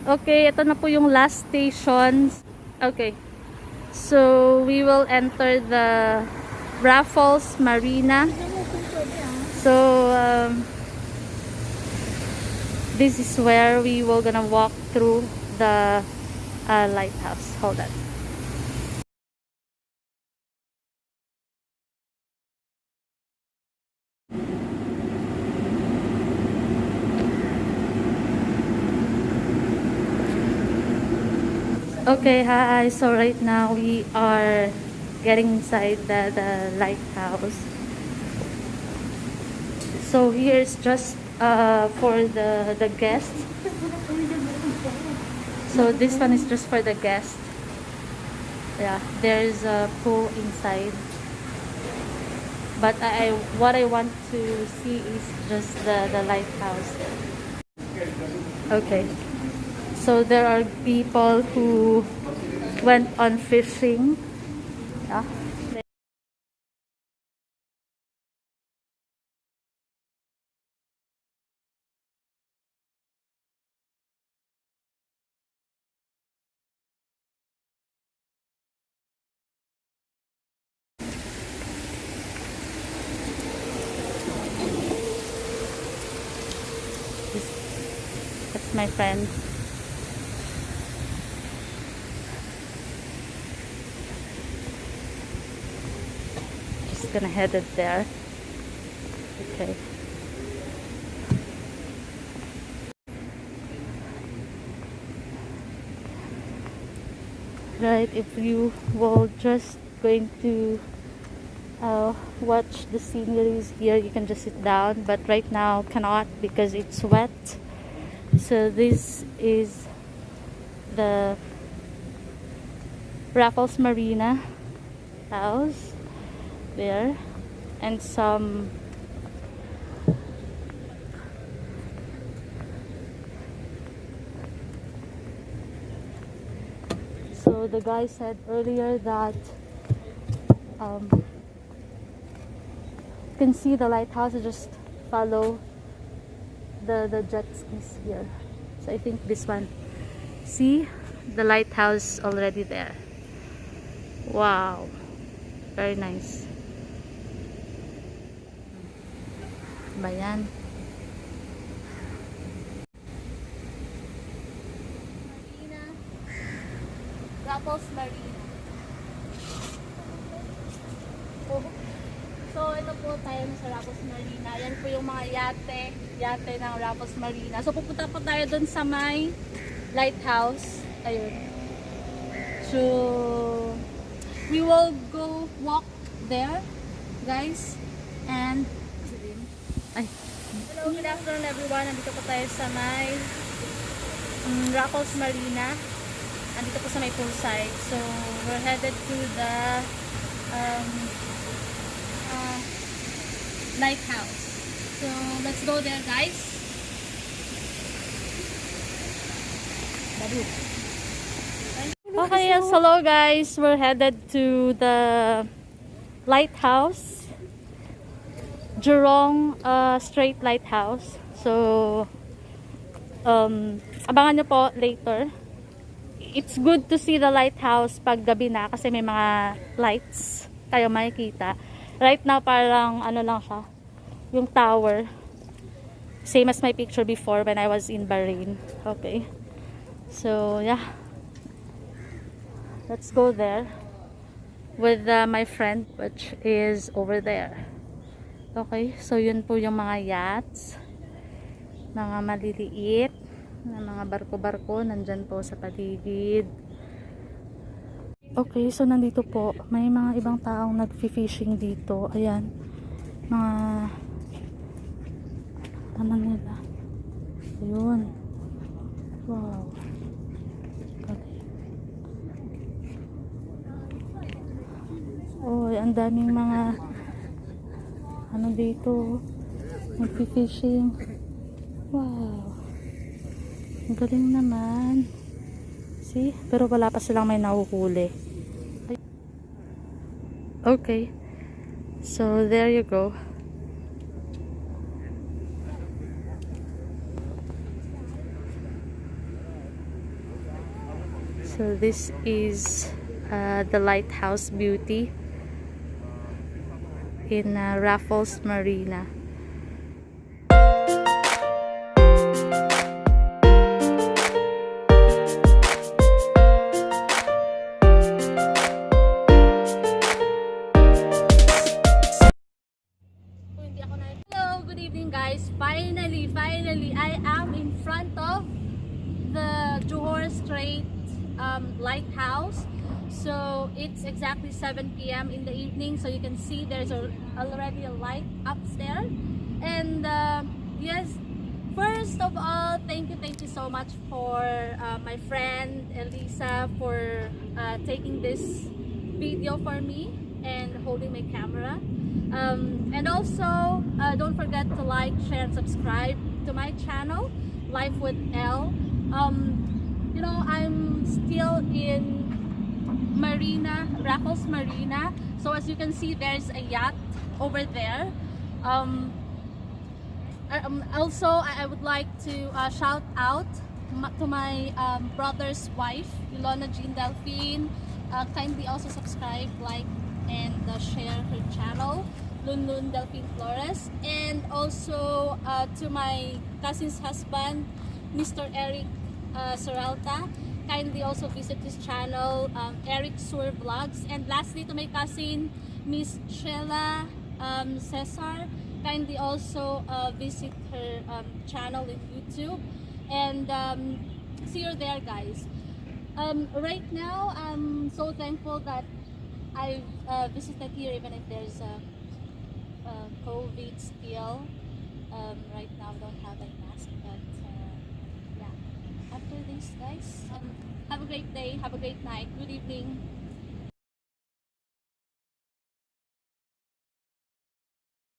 Okay, ito na po yung last station. Okay. So, we will enter the Raffles Marina. So, this is where we will gonna walk through the lighthouse. Hold on. Okay, hi. So right now we are getting inside the lighthouse. So here's just for the guests. So this one is just for the guests. Yeah, there's a pool inside. But what I want to see is just the lighthouse. Okay. So there are people who went on fishing. Yeah. That's my friend. Just gonna head it there. Okay. Right, if you will just going to watch the sceneries here, you can just sit down, but right now cannot because it's wet. So this is the Raffles Marina house there, and some so the guy said earlier that you can see the lighthouse, just follow the jet skis here. So I think this one, see the lighthouse already there. Wow, very nice. Bayan. Marina, Raffles Marina. So ito po tayo sa Raffles Marina. Yan po yung mga yate ng Raffles Marina. So pupunta po tayo dun sa may lighthouse. Ayun. So we will go walk there, guys. And hello, good afternoon everyone. Nandito po tayo sa may Raffles Marina. Nandito po sa may poolside. So we're headed to the lighthouse. So let's go there, guys. Okay, yes, hello guys. We're headed to the lighthouse, Johor Strait Lighthouse. So abangan nyo po later. It's good to see the lighthouse pag gabi na kasi may mga lights tayo makikita. Right now parang ano lang siya, yung tower, same as my picture before when I was in Bahrain. Okay, so yeah, let's go there with my friend, which is over there. Okay, so yun po yung mga yachts, mga maliliit na mga barko-barko nandyan po sa paligid. Okay, so nandito po may mga ibang taong nag-fishing dito. Ayan, mga ano nila, ayun. Wow, oh, ang daming mga ano dito nag-fishing. Wow, ang galing naman. See, pero wala pa silang may nahuhuli. Okay, so there you go. So this is the lighthouse beauty in Raffles Marina. Hello, good evening guys. Finally, I am in front of the Johor Strait Lighthouse. So it's exactly 7 p.m. in the evening, so you can see there's already a light upstairs. And yes, first of all, thank you so much for my friend Elisa for taking this video for me and holding my camera. And also don't forget to like, share, and subscribe to my channel, Life with Elle. You know, I'm still in Raffles Marina. So as you can see, there's a yacht over there. Also, I would like to shout out to my brother's wife, Ilona Jean Delphine. Kindly also subscribe, like, and share her channel, Lunlun Delphine Flores. And also to my cousin's husband, Mr. Eric Soralta. Kindly also visit his channel, Eric Sur Vlogs. And lastly, to my cousin, Miss Sheila Cesar. Kindly also visit her channel in YouTube. And see you there, guys. Right now, I'm so thankful that I've visited here, even if there's a COVID still. Right now, I don't have a mask, but yeah. After this, guys, have a great day, have a great night, good evening.